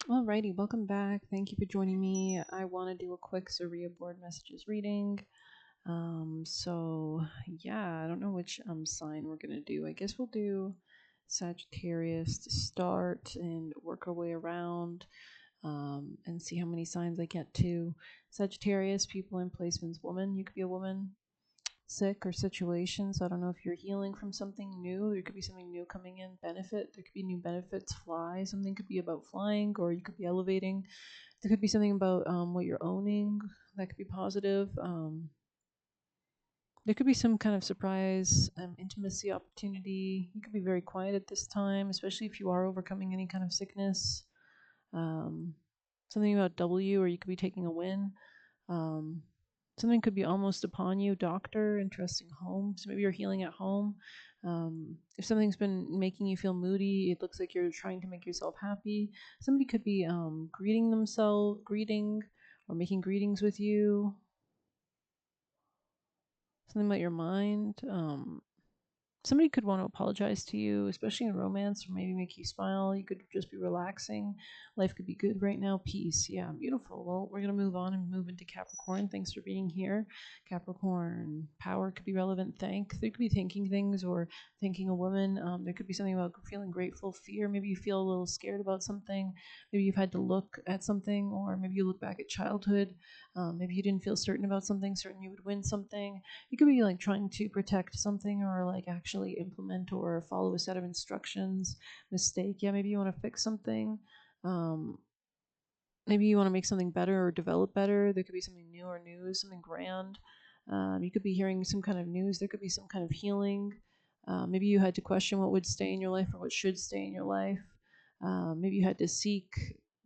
Alrighty, welcome back. Thank you for joining me. I want to do a quick Ziriya board messages reading. Yeah, I don't know which sign we're gonna do. I guess we'll do Sagittarius to start and work our way around and see how many signs I get to. Sagittarius, people in placements, woman. You could be a woman, sick or situations. I don't know if you're healing from something new. There could be something new coming in. Benefit. There could be new benefits. Fly. Something could be about flying, or you could be elevating. There could be something about what you're owning that could be positive. There could be some kind of surprise intimacy opportunity. You could be very quiet at this time, especially if you are overcoming any kind of sickness. Um, Something about W, or you could be taking a win. Um, Something could be almost upon you. Doctor, interesting home. So maybe you're healing at home. If something's been making you feel moody, it looks like you're trying to make yourself happy. Somebody could be greeting, or making greetings with you. Something about your mind. Somebody could want to apologize to you, especially in romance, or maybe make you smile. You could just be relaxing. Life could be good right now. Peace. Yeah, beautiful. Well, we're going to move on and move into Capricorn. Thanks for being here. Capricorn, power could be relevant. There could be thanking things or thanking a woman. There could be something about feeling grateful. Fear. Maybe you feel a little scared about something. Maybe you've had to look at something, or maybe you look back at childhood. Maybe you didn't feel certain about something, certain you would win something. You could be like trying to protect something, or like actually implement or follow a set of instructions. Mistake. Yeah, maybe you want to fix something. Um, Maybe you want to make something better or develop better. There could be something new or news, something grand. You could be hearing some kind of news. There could be some kind of healing. Maybe you had to question what would stay in your life or what should stay in your life. Maybe you had to seek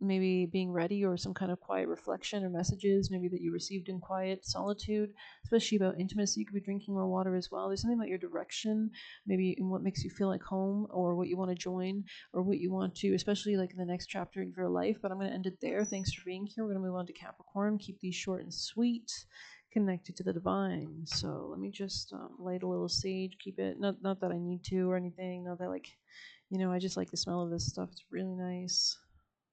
maybe being ready, or some kind of quiet reflection or messages maybe that you received in quiet solitude, especially about intimacy. You could be drinking more water as well. There's something about your direction, maybe in what makes you feel like home, or what you want to join, or what you want to, especially like in the next chapter of your life. But I'm going to end it there. Thanks for being here. We're going to move on to Capricorn. Keep these short and sweet, connected to the divine. So let me just light a little sage. Keep it, not that I need to or anything. Not that like, I just like the smell of this stuff. It's really nice.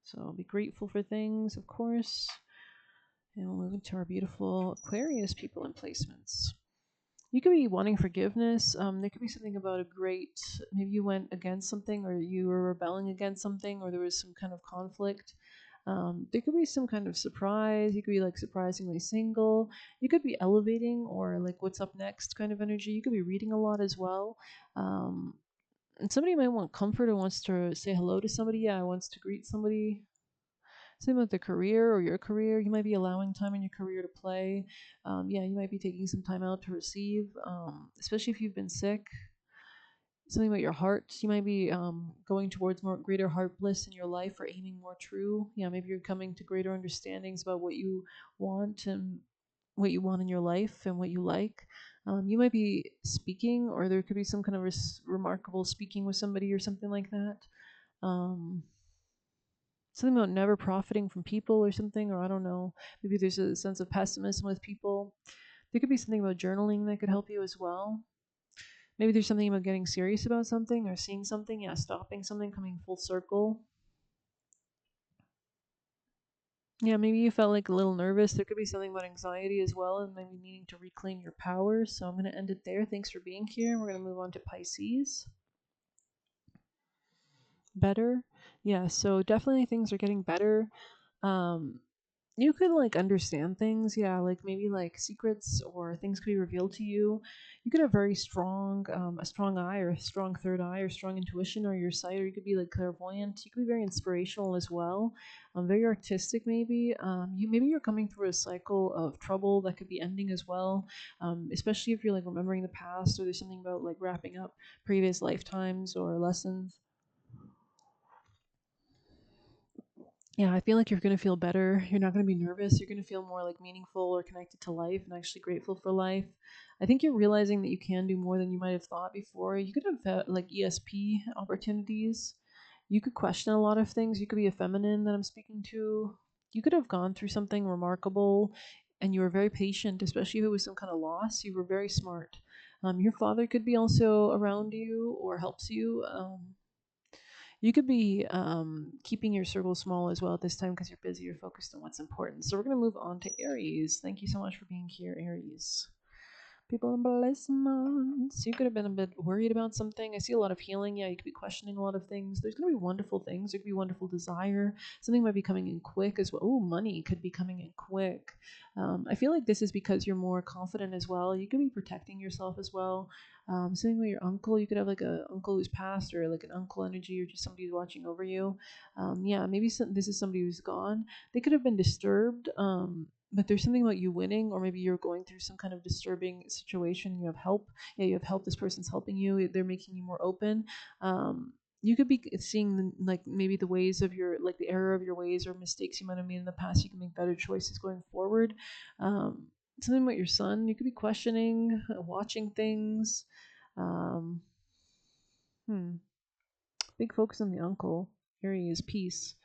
So I'll be grateful for things, of course. And we'll move into our beautiful Aquarius people and placements. You could be wanting forgiveness. There could be something about maybe you went against something, or you were rebelling against something, or there was some kind of conflict. There could be some kind of surprise. You could be like surprisingly single. You could be elevating, or like what's up next kind of energy. You could be reading a lot as well. Um, and somebody might want comfort or wants to say hello to somebody. Yeah, wants to greet somebody. Same with the career or your career. You might be allowing time in your career to play. Yeah, you might be taking some time out to receive, especially if you've been sick. Something about your heart. You might be going towards more greater heart bliss in your life, or aiming more true. Yeah, maybe you're coming to greater understandings about what you want, and what you want in your life and what you like. You might be speaking, or there could be some kind of remarkable speaking with somebody or something like that. Um, Something about never profiting from people or something, or I don't know. Maybe there's a sense of pessimism with people. There could be something about journaling that could help you as well. Maybe there's something about getting serious about something or seeing something, yeah, stopping something, coming full circle. Yeah, maybe you felt like a little nervous. There could be something about anxiety as well, and maybe needing to reclaim your power. So I'm going to end it there. Thanks for being here. We're going to move on to Pisces. Better. Yeah, so definitely things are getting better. Um, you could like understand things, yeah, like maybe like secrets or things could be revealed to you. You could have very strong a strong eye, or a strong third eye, or strong intuition, or your sight, or you could be like clairvoyant. You could be very inspirational as well, very artistic maybe. Maybe you're coming through a cycle of trouble that could be ending as well, especially if you're like remembering the past, or there's something about like wrapping up previous lifetimes or lessons. Yeah, I feel like you're going to feel better. You're not going to be nervous. You're going to feel more like meaningful or connected to life, and actually grateful for life. I think you're realizing that you can do more than you might have thought before. You could have like ESP opportunities. You could question a lot of things. You could be a feminine that I'm speaking to. You could have gone through something remarkable, and you were very patient, especially if it was some kind of loss. You were very smart. Your father could be also around you or helps you. You could be keeping your circle small as well at this time because you're busy, you're focused on what's important. So we're going to move on to Aries. Thank you so much for being here, Aries. People in blessings. You could have been a bit worried about something. I see a lot of healing. Yeah, you could be questioning a lot of things. There's going to be wonderful things. There could be wonderful desire. Something might be coming in quick as well. Oh, money could be coming in quick. I feel like this is because you're more confident as well. You could be protecting yourself as well. Something with your uncle. You could have like a uncle who's passed, or like an uncle energy, or just somebody who's watching over you. Yeah, maybe this is somebody who's gone. They could have been disturbed. But there's something about you winning, or maybe you're going through some kind of disturbing situation. You have help. Yeah, you have help. This person's helping you. They're making you more open. You could be seeing like maybe the ways of your, like the error of your ways or mistakes you might have made in the past. You can make better choices going forward. Something about your son. You could be questioning, watching things. Um, Big focus on the uncle. Aries, peace.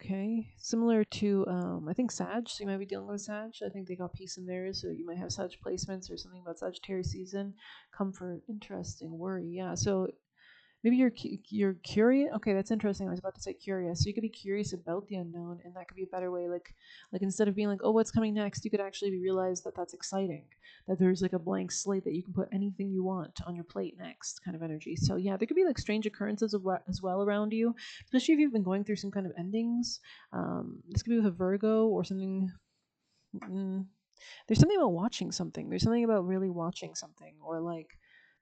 Okay, similar to I think Sag. So you might be dealing with Sag. I think they got peace in there, so you might have Sag placements or something about Sagittarius season. Comfort, interesting, worry. Yeah, so maybe you're curious. Okay, that's interesting. I was about to say curious. So you could be curious about the unknown, and that could be a better way. Like instead of being like, oh, what's coming next, you could actually realize that that's exciting. That there's like a blank slate that you can put anything you want on your plate next, kind of energy. So yeah, there could be like strange occurrences as well around you, especially if you've been going through some kind of endings. This could be with a Virgo or something. Mm, there's something about watching something. There's something about really watching something, or like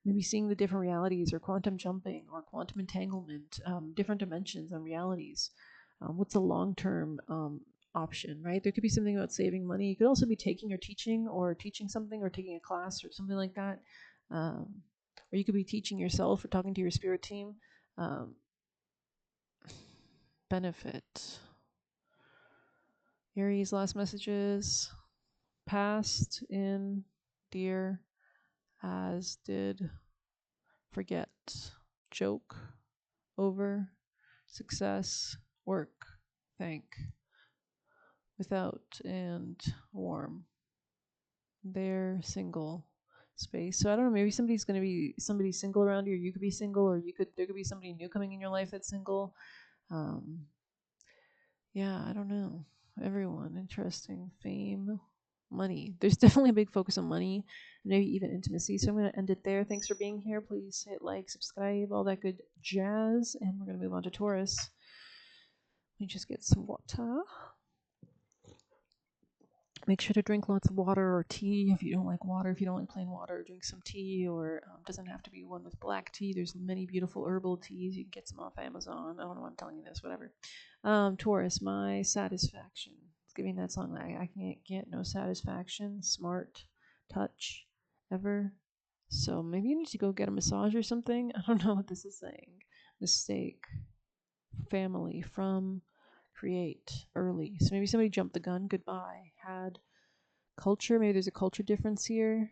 maybe seeing the different realities, or quantum jumping, or quantum entanglement, different dimensions and realities. What's a long term option, right? There could be something about saving money. You could also be taking or teaching something, or taking a class or something like that. Or you could be teaching yourself or talking to your spirit team. Um, Benefit. Aries, last messages. Past, in, dear, as, did, forget, joke, over, success, work, thank, without, and warm. There, single, space. So I don't know, maybe somebody's going to be somebody single around you, or you could be single, or there could be somebody new coming in your life that's single. Yeah, I don't know. Everyone, interesting. Fame, money. There's definitely a big focus on money, maybe even intimacy. So I'm going to end it there. Thanks for being here. Please hit like, subscribe, all that good jazz. And we're going to move on to Taurus. Let me just get some water. Make sure to drink lots of water or tea if you don't like water. If you don't like plain water, drink some tea, or doesn't have to be one with black tea. There's many beautiful herbal teas. You can get some off Amazon. I don't know why I'm telling you this, whatever. Taurus, my satisfaction. It's giving that song. I can't get no satisfaction. Smart, touch, ever. So maybe you need to go get a massage or something. I don't know what this is saying. Mistake, family, from, create, early. So maybe somebody jumped the gun. Goodbye. Had, culture. Maybe there's a culture difference here.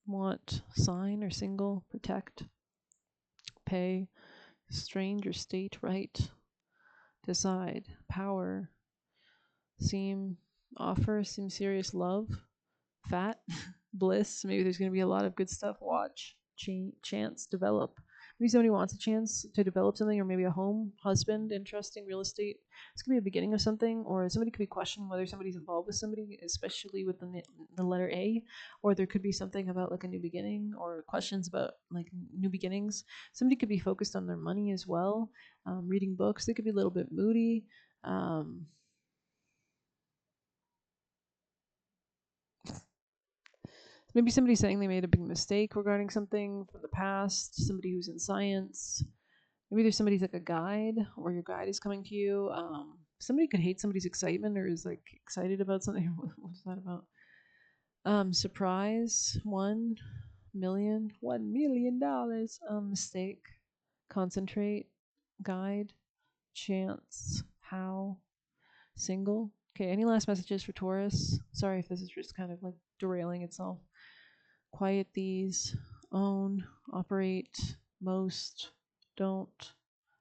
Want, sign, or single, protect, pay, strange or state, right, decide, power, seem, offer, seem serious, love, fat, bliss. Maybe there's going to be a lot of good stuff. Watch, chance, develop. Maybe somebody wants a chance to develop something, or maybe a home, husband, interesting, real estate. This could be a beginning of something, or somebody could be questioning whether somebody's involved with somebody, especially with the letter A, or there could be something about like a new beginning, or questions about like new beginnings. Somebody could be focused on their money as well, reading books. They could be a little bit moody. Maybe somebody's saying they made a big mistake regarding something from the past, somebody who's in science. Maybe there's somebody's like a guide, or your guide is coming to you. Somebody could hate somebody's excitement, or is like excited about something. What's that about? Surprise, $1 million. Mistake, concentrate, guide, chance, how, single. Okay, any last messages for Taurus? Sorry if this is just kind of like derailing itself. Quiet these, own, operate, most, don't,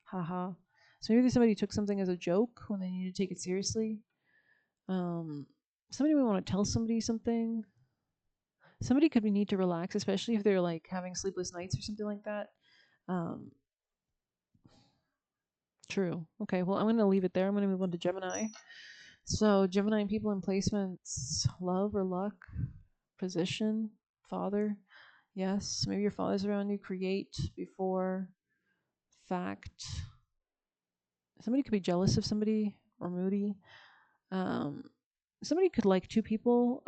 haha. So maybe somebody took something as a joke when they need to take it seriously. Somebody would want to tell somebody something. Somebody could need to relax, especially if they're like having sleepless nights or something like that. True. Okay, well, I'm going to leave it there. I'm going to move on to Gemini. So, Gemini people in placements, love or luck, position, father. Yes, maybe your father's around you. Create before fact. Somebody could be jealous of somebody or moody. Um, somebody could like two people.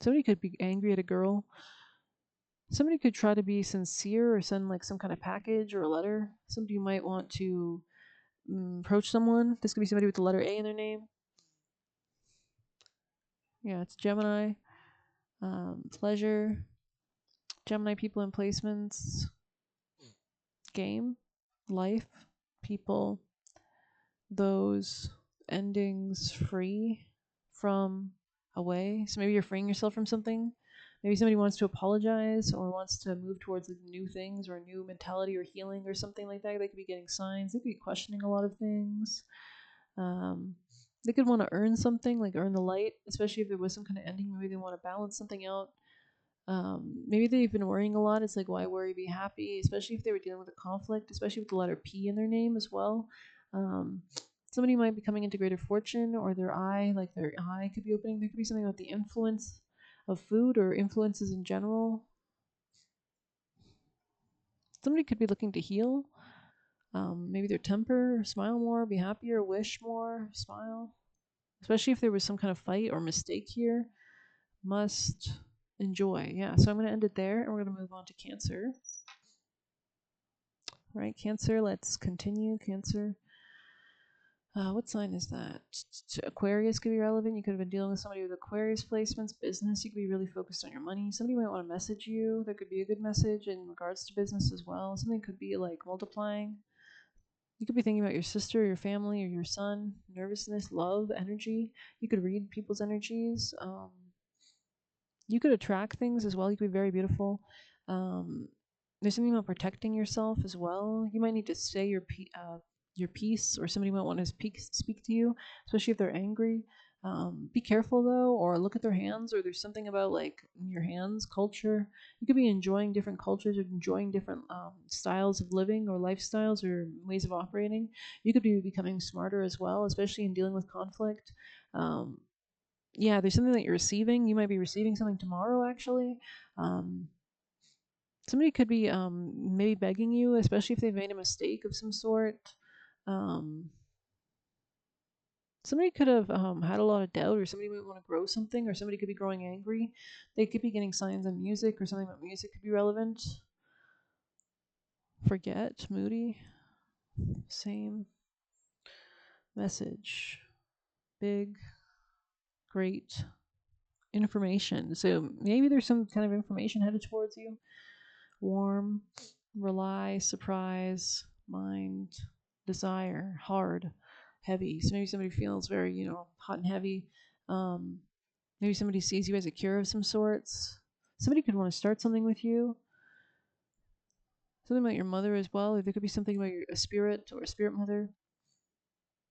Somebody could be angry at a girl. Somebody could try to be sincere or send like some kind of package or a letter. Somebody might want to approach someone. This could be somebody with the letter A in their name. Yeah, it's Gemini. Pleasure. Gemini people in placements. Game. Life. People. Those endings free from away. So maybe you're freeing yourself from something. Maybe somebody wants to apologize or wants to move towards like, new things or a new mentality or healing or something like that. They could be getting signs. They could be questioning a lot of things. They could want to earn something, like earn the light, especially if there was some kind of ending. Maybe they want to balance something out. Maybe they've been worrying a lot. It's like, why worry, be happy, especially if they were dealing with a conflict, especially with the letter P in their name as well. Somebody might be coming into greater fortune, or their eye could be opening. There could be something about the influence of food or influences in general. Somebody could be looking to heal. Maybe their temper, smile more, be happier, wish more, smile. Especially if there was some kind of fight or mistake here. Must enjoy. Yeah, so I'm going to end it there, and we're going to move on to Cancer. Right, Cancer, let's continue. Cancer. What sign is that? Aquarius could be relevant. You could have been dealing with somebody with Aquarius placements. Business, you could be really focused on your money. Somebody might want to message you. There could be a good message in regards to business as well. Something could be like multiplying. You could be thinking about your sister, your family, or your son. Nervousness, love, energy. You could read people's energies. You could attract things as well. You could be very beautiful. There's something about protecting yourself as well. You might need to say your piece, or somebody might want to speak to you, especially if they're angry. Be careful though, or look at their hands, or there's something about like your hands culture. You could be enjoying different cultures or enjoying different styles of living or lifestyles or ways of operating. You could be becoming smarter as well, especially in dealing with conflict. Yeah, there's something that you're receiving. You might be receiving something tomorrow, actually. Um, Somebody could be maybe begging you, especially if they've made a mistake of some sort. Um, Somebody could have had a lot of doubt, or somebody might want to grow something, or somebody could be growing angry. They could be getting signs on music, or something about music could be relevant. Forget, moody, same message, big, great information. So maybe there's some kind of information headed towards you. Warm, rely, surprise, mind, desire, hard, heavy. So maybe somebody feels very, hot and heavy. Maybe somebody sees you as a cure of some sorts. Somebody could want to start something with you. Something about your mother as well. Or there could be something about a spirit or a spirit mother.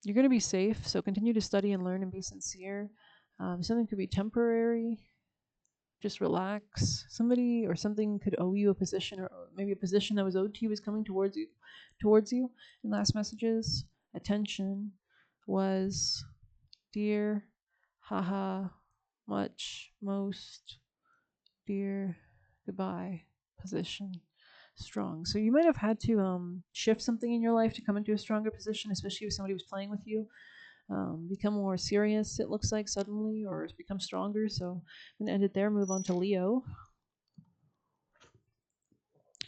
You're going to be safe, so continue to study and learn and be sincere. Something could be temporary. Just relax. Somebody or something could owe you a position, or maybe a position that was owed to you is coming towards you. And last messages, attention, was, dear, haha, much, most, dear, goodbye, position, strong. So you might have had to shift something in your life to come into a stronger position, especially if somebody was playing with you. Become more serious, it looks like, suddenly, or become stronger. So I'm going to end it there, move on to Leo.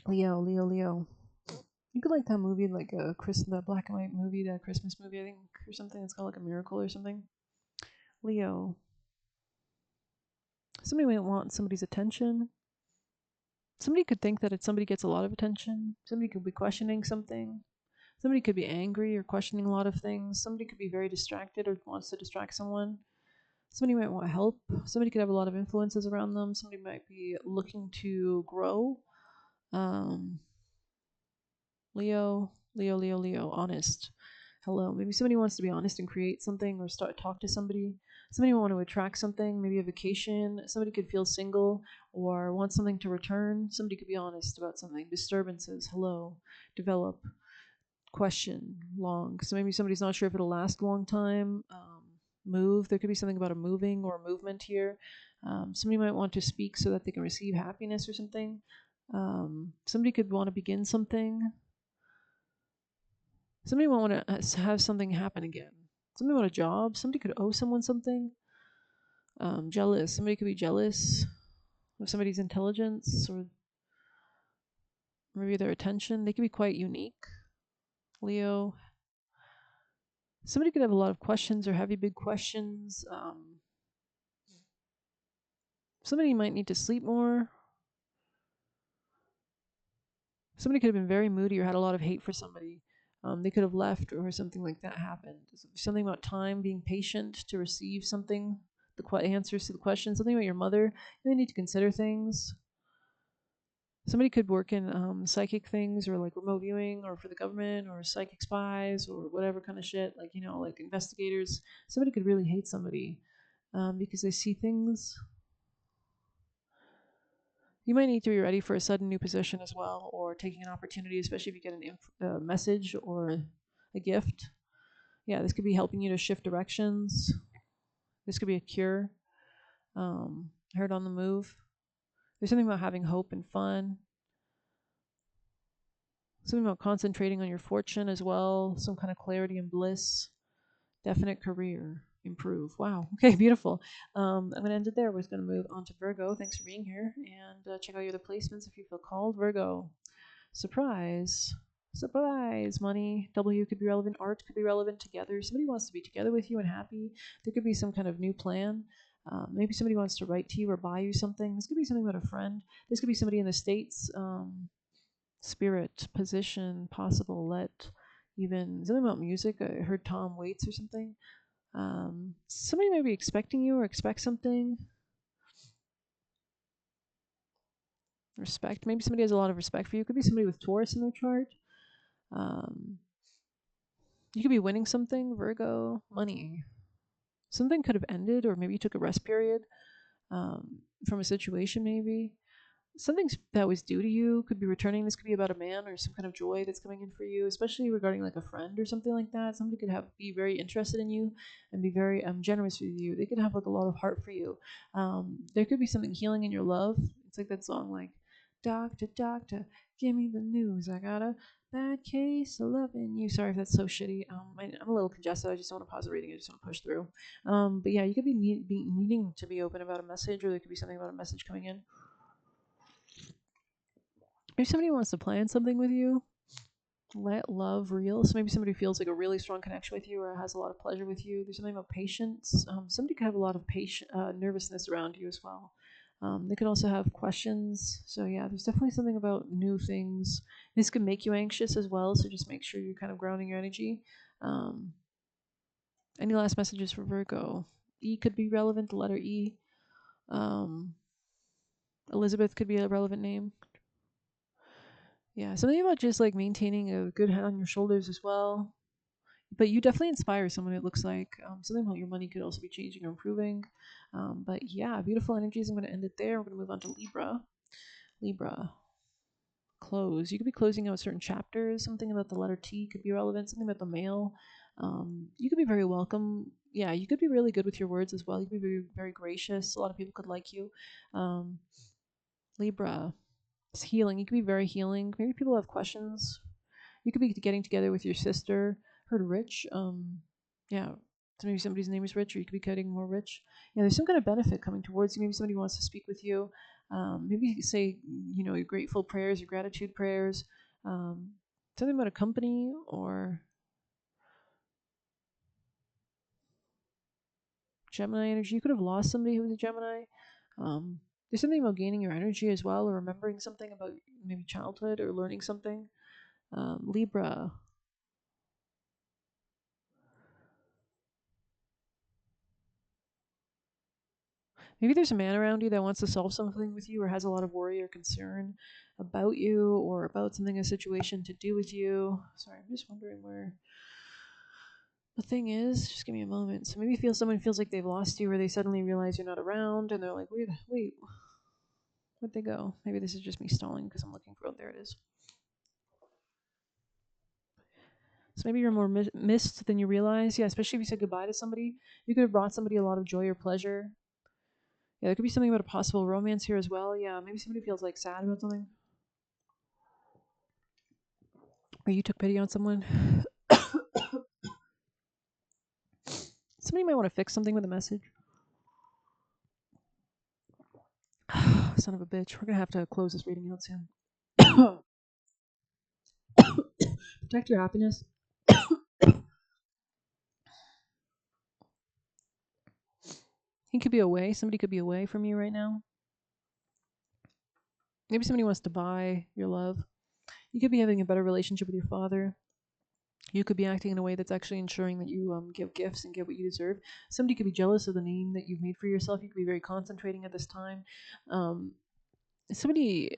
Leo. You could like that movie, like that black and white movie, that Christmas movie, I think, or something. It's called like A Miracle or something. Leo. Somebody might want somebody's attention. Somebody could think that somebody gets a lot of attention. Somebody could be questioning something. Somebody could be angry or questioning a lot of things. Somebody could be very distracted or wants to distract someone. Somebody might want help. Somebody could have a lot of influences around them. Somebody might be looking to grow. Leo, honest. Hello. Maybe somebody wants to be honest and create something or talk to somebody. Somebody want to attract something, maybe a vacation. Somebody could feel single or want something to return. Somebody could be honest about something. Disturbances. Hello. Develop. question long. So maybe somebody's not sure if it'll last a long time. Move. There could be something about a moving or movement here. Somebody might want to speak so that they can receive happiness or something. Somebody could want to begin something. Somebody might want to have something happen again. Somebody want a job. Somebody could owe someone something. Jealous. Somebody could be jealous of somebody's intelligence or maybe their attention. They could be quite unique. Leo. Somebody could have a lot of questions or heavy big questions. Somebody might need to sleep more. Somebody could have been very moody or had a lot of hate for somebody. They could have left or something like that happened. Something about time, being patient to receive something, the answers to the questions. Something about your mother. You may need to consider things. Somebody could work in psychic things or like remote viewing or for the government or psychic spies or whatever kind of shit, like, like investigators. Somebody could really hate somebody because they see things. You might need to be ready for a sudden new position as well, or taking an opportunity, especially if you get a message or a gift. Yeah, this could be helping you to shift directions. This could be a cure. Heard on the move. There's something about having hope and fun. Something about concentrating on your fortune as well. Some kind of clarity and bliss. Definite career. Improve. Wow. Okay, beautiful. I'm going to end it there. We're going to move on to Virgo. Thanks for being here. And check out your other placements if you feel called. Virgo. Surprise. Surprise. Money. W could be relevant. Art could be relevant together. Somebody wants to be together with you and happy. There could be some kind of new plan. Maybe somebody wants to write to you or buy you something. This could be something about a friend. This could be somebody in the States. Spirit, position, possible, let, even something about music. I heard Tom Waits or something. Somebody may be expecting you or expect something. Respect. Maybe somebody has a lot of respect for you. It could be somebody with Taurus in their chart. You could be winning something. Virgo. Money. Something could have ended, or maybe you took a rest period from a situation, maybe. Something that was due to you could be returning. This could be about a man or some kind of joy that's coming in for you, especially regarding like a friend or something like that. Somebody could be very interested in you and be very generous with you. They could have like a lot of heart for you. There could be something healing in your love. It's like that song, like, doctor, doctor, give me the news. I got a bad case of loving you. Sorry if that's so shitty. I'm a little congested. I just don't want to pause the reading. I just want to push through. But yeah, you could be needing to be open about a message, or there could be something about a message coming in. If somebody wants to plan something with you, let love real. So maybe somebody feels like a really strong connection with you or has a lot of pleasure with you. There's something about patience. Somebody could have a lot of nervousness around you as well. They could also have questions. So yeah, there's definitely something about new things. This could make you anxious as well. So just make sure you're kind of grounding your energy. Any last messages for Virgo? E could be relevant. The letter E. Elizabeth could be a relevant name. Yeah, something about just like maintaining a good head on your shoulders as well. But you definitely inspire someone, it looks like. Something about your money could also be changing or improving. But yeah, beautiful energies. I'm going to end it there. We're going to move on to Libra. Libra. Close. You could be closing out certain chapters. Something about the letter T could be relevant. Something about the mail. You could be very welcome. Yeah, you could be really good with your words as well. You could be very, very gracious. A lot of people could like you. Libra. It's healing. You could be very healing. Maybe people have questions. You could be getting together with your sister. Heard Rich. Yeah. So maybe somebody's name is Rich, or you could be getting more rich. Yeah, there's some kind of benefit coming towards you. Maybe somebody wants to speak with you. Maybe you say, your grateful prayers, your gratitude prayers. Something about a company or Gemini energy. You could have lost somebody who was a Gemini. There's something about gaining your energy as well, or remembering something about maybe childhood or learning something. Libra. Maybe there's a man around you that wants to solve something with you or has a lot of worry or concern about you or about something, a situation to do with you. Sorry, I'm just wondering where the thing is. Just give me a moment. So maybe someone feels like they've lost you or they suddenly realize you're not around and they're like, wait, where'd they go? Maybe this is just me stalling because I'm looking for, oh, there it is. So maybe you're more missed than you realize. Yeah, especially if you said goodbye to somebody. You could have brought somebody a lot of joy or pleasure. Yeah, there could be something about a possible romance here as well. Yeah, maybe somebody feels like sad about something. Or you took pity on someone. Somebody might want to fix something with a message. Son of a bitch. We're going to have to close this reading out soon. Protect your happiness. He could be away. Somebody could be away from you right now. Maybe somebody wants to buy your love. You could be having a better relationship with your father. You could be acting in a way that's actually ensuring that you give gifts and get what you deserve. Somebody could be jealous of the name that you've made for yourself. You could be very concentrating at this time. Um, somebody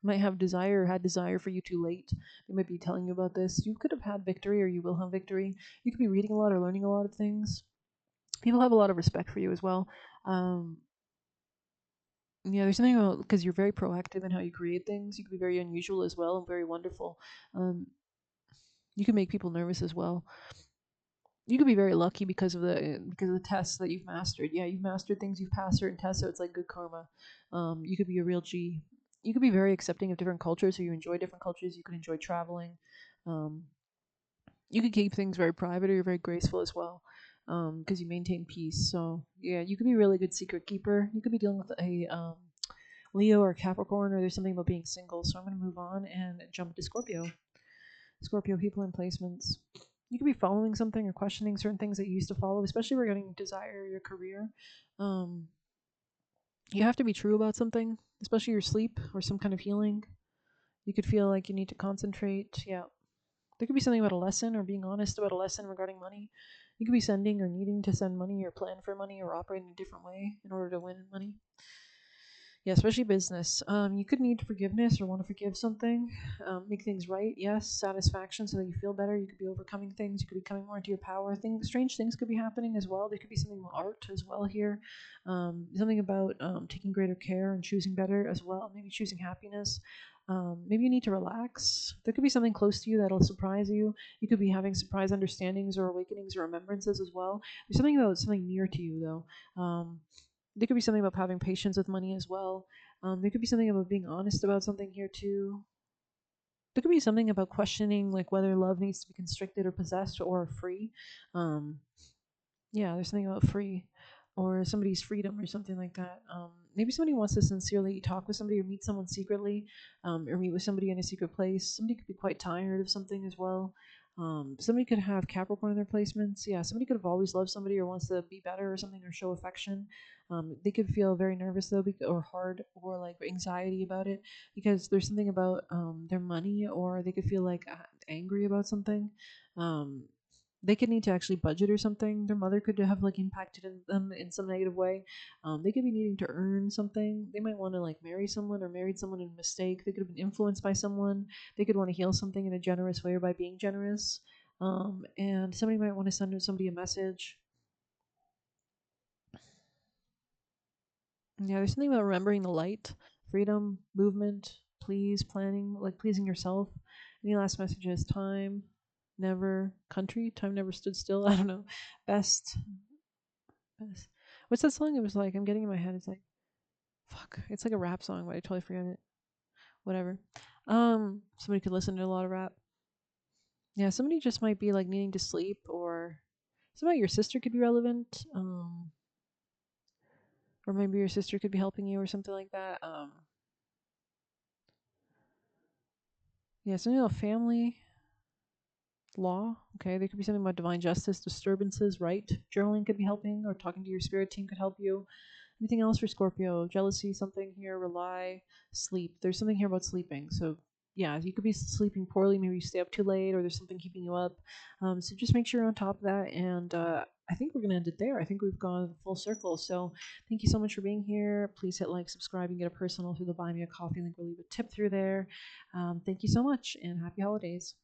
might have desire or had desire for you too late. They might be telling you about this. You could have had victory or you will have victory. You could be reading a lot or learning a lot of things. People have a lot of respect for you as well. Yeah, there's something about because you're very proactive in how you create things. You could be very unusual as well and very wonderful. Um, you can make people nervous as well. You could be very lucky because of the tests that you've mastered. Yeah, you've mastered things. You've passed certain tests, so it's like good karma. You could be a real G. You could be very accepting of different cultures, so you enjoy different cultures. You could enjoy traveling. Um, you could keep things very private, or you're very graceful as well, because you maintain peace. So yeah, you could be a really good secret keeper. You could be dealing with a Leo or Capricorn, or there's something about being single. So I'm going to move on and jump to Scorpio. Scorpio people and placements. You could be following something or questioning certain things that you used to follow, especially regarding desire, your career. Um, you have to be true about something, especially your sleep or some kind of healing. You could feel like you need to concentrate. Yeah. There could be something about a lesson or being honest about a lesson regarding money. You could be sending or needing to send money or plan for money or operate in a different way in order to win money. Yeah, especially business. You could need forgiveness or want to forgive something, make things right. Yes, satisfaction so that you feel better. You could be overcoming things. You could be coming more into your power. Strange things could be happening as well. There could be something with art as well here. Something about taking greater care and choosing better as well. Maybe choosing happiness. Maybe you need to relax. There could be something close to you that'll surprise you. You could be having surprise understandings or awakenings or remembrances as well. There's something about something near to you though. There could be something about having patience with money as well. There could be something about being honest about something here too. There could be something about questioning like whether love needs to be constricted or possessed or free. Um, yeah, there's something about free or somebody's freedom or something like that. Maybe somebody wants to sincerely talk with somebody or meet someone secretly, or meet with somebody in a secret place. Somebody could be quite tired of something as well. Somebody could have Capricorn in their placements. Yeah, somebody could have always loved somebody or wants to be better or something or show affection. They could feel very nervous though, or hard or like anxiety about it because there's something about their money, or they could feel like angry about something. Um, they could need to actually budget or something. Their mother could have like impacted them in some negative way. They could be needing to earn something. They might want to like marry someone or married someone in a mistake. They could have been influenced by someone. They could want to heal something in a generous way or by being generous. And somebody might want to send somebody a message. Yeah, there's something about remembering the light, freedom, movement, please, planning, like pleasing yourself. Any last messages? Time, never, country, time never stood still. I don't know. Best, best. What's that song? It was like, I'm getting in my head. It's like, fuck. It's like a rap song, but I totally forget it. Whatever. Somebody could listen to a lot of rap. Yeah, somebody just might be like needing to sleep, or somebody your sister could be relevant. Or maybe your sister could be helping you or something like that. Yeah, something about family, law. Okay, there could be something about divine justice, disturbances, right? Journaling could be helping, or talking to your spirit team could help you. Anything else for Scorpio? Jealousy, something here, rely, sleep. There's something here about sleeping. So, yeah, you could be sleeping poorly. Maybe you stay up too late, or there's something keeping you up. So just make sure you're on top of that. And I think we're going to end it there. I think we've gone full circle. So thank you so much for being here. Please hit like, subscribe, and get a personal through the Buy Me a Coffee link. We'll leave a tip through there. Thank you so much, and happy holidays.